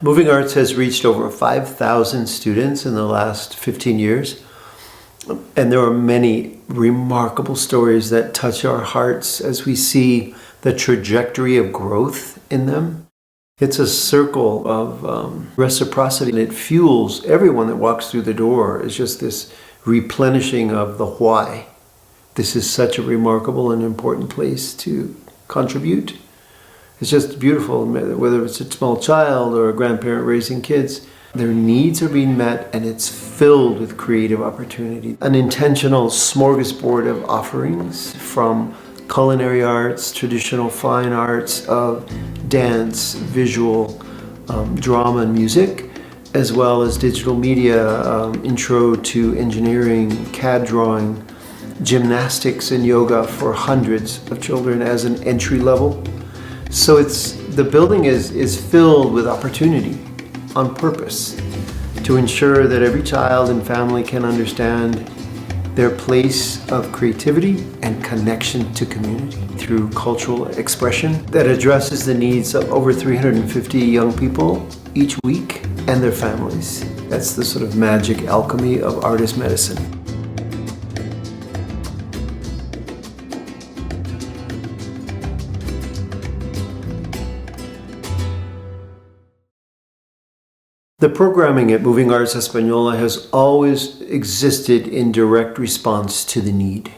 Moving Arts has reached over 5,000 students in the last 15 years. And there are many remarkable stories that touch our hearts as we see the trajectory of growth in them. It's a circle of reciprocity, and it fuels everyone that walks through the door. It's just this replenishing of the why. This is such a remarkable and important place to contribute. It's just beautiful, whether it's a small child or a grandparent raising kids. Their needs are being met, and it's filled with creative opportunity. An intentional smorgasbord of offerings from culinary arts, traditional fine arts, of dance, visual, drama and music, as well as digital media, intro to engineering, CAD drawing, gymnastics and yoga for hundreds of children as an entry level. So the building is filled with opportunity on purpose to ensure that every child and family can understand their place of creativity and connection to community through cultural expression that addresses the needs of over 350 young people each week and their families. That's the sort of magic alchemy of artist medicine. The programming at Moving Arts Española has always existed in direct response to the need.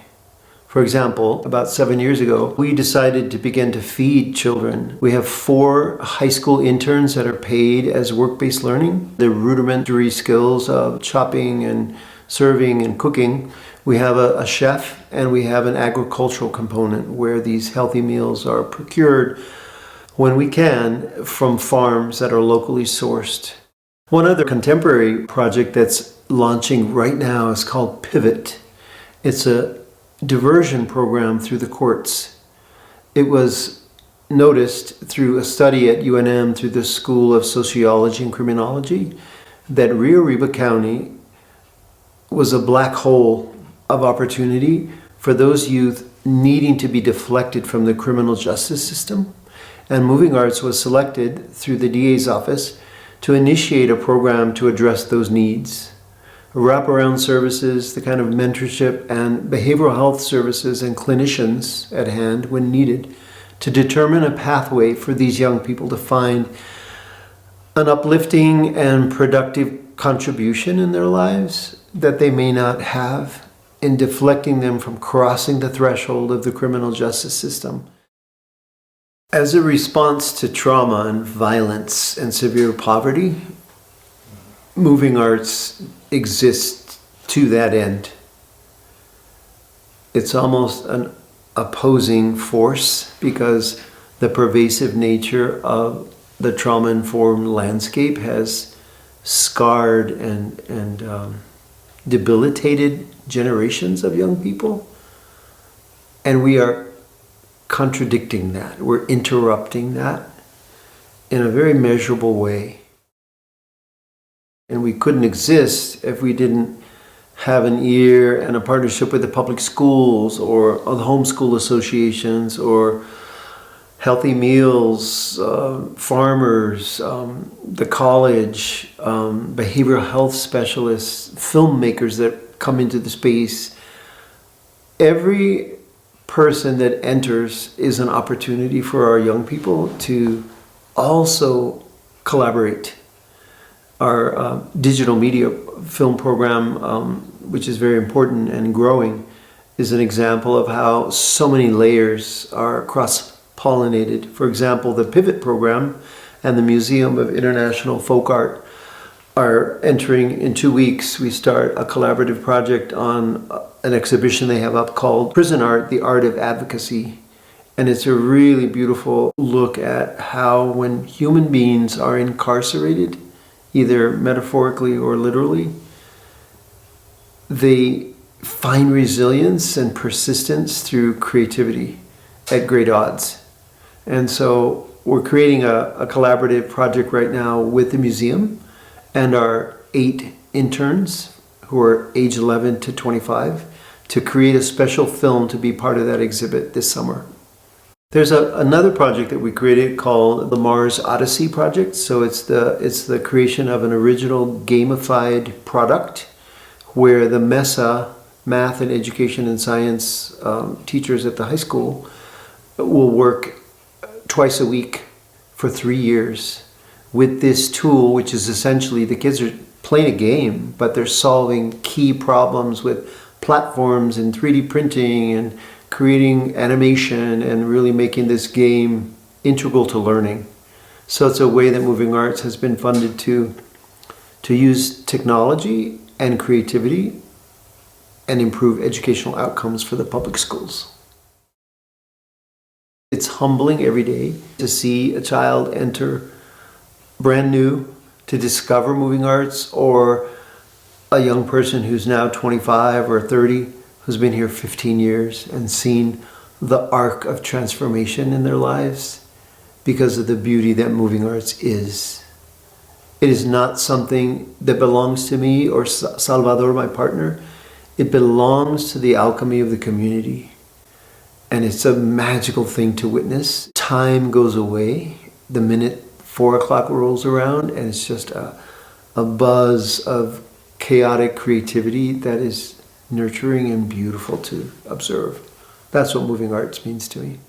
For example, about 7 years ago, we decided to begin to feed children. We have 4 high school interns that are paid as work-based learning. The rudimentary skills of chopping and serving and cooking. We have a chef, and we have an agricultural component where these healthy meals are procured when we can from farms that are locally sourced. One other contemporary project that's launching right now is called Pivot. It's a diversion program through the courts. It was noticed through a study at UNM through the School of Sociology and Criminology that Rio Arriba County was a black hole of opportunity for those youth needing to be deflected from the criminal justice system. And Moving Arts was selected through the DA's office to initiate a program to address those needs. Wraparound services, the kind of mentorship and behavioral health services and clinicians at hand when needed to determine a pathway for these young people to find an uplifting and productive contribution in their lives that they may not have in deflecting them from crossing the threshold of the criminal justice system. As a response to trauma and violence and severe poverty, Moving Arts exists to that end. It's almost an opposing force because the pervasive nature of the trauma-informed landscape has scarred and debilitated generations of young people. And we are contradicting that. We're interrupting that in a very measurable way. And we couldn't exist if we didn't have an ear and a partnership with the public schools or the homeschool associations or healthy meals, farmers, the college, behavioral health specialists, filmmakers that come into the space. Every person that enters is an opportunity for our young people to also collaborate. Our digital media film program, which is very important and growing, is an example of how so many layers are cross-pollinated. For example, the Pivot program and the Museum of International Folk Art are entering in 2 weeks. We start a collaborative project on an exhibition they have up called Prison Art, the Art of Advocacy. And it's a really beautiful look at how when human beings are incarcerated, either metaphorically or literally, they find resilience and persistence through creativity at great odds. And so we're creating a collaborative project right now with the museum and our 8 interns who are age 11 to 25 to create a special film to be part of that exhibit this summer. There's another project that we created called the Mars Odyssey project. So it's the creation of an original gamified product where the MESA, math and education and science teachers at the high school will work twice a week for 3 years with this tool, which is essentially the kids are playing a game, but they're solving key problems with platforms and 3D printing and creating animation and really making this game integral to learning. So it's a way that Moving Arts has been funded to use technology and creativity and improve educational outcomes for the public schools. It's humbling every day to see a child enter brand new to discover Moving Arts, or a young person who's now 25 or 30 who's been here 15 years and seen the arc of transformation in their lives because of the beauty that Moving Arts is. It is not something that belongs to me or Salvador, my partner. It belongs to the alchemy of the community. And it's a magical thing to witness. Time goes away the minute 4 o'clock rolls around, and it's just a buzz of chaotic creativity that is nurturing and beautiful to observe. That's what Moving Arts means to me.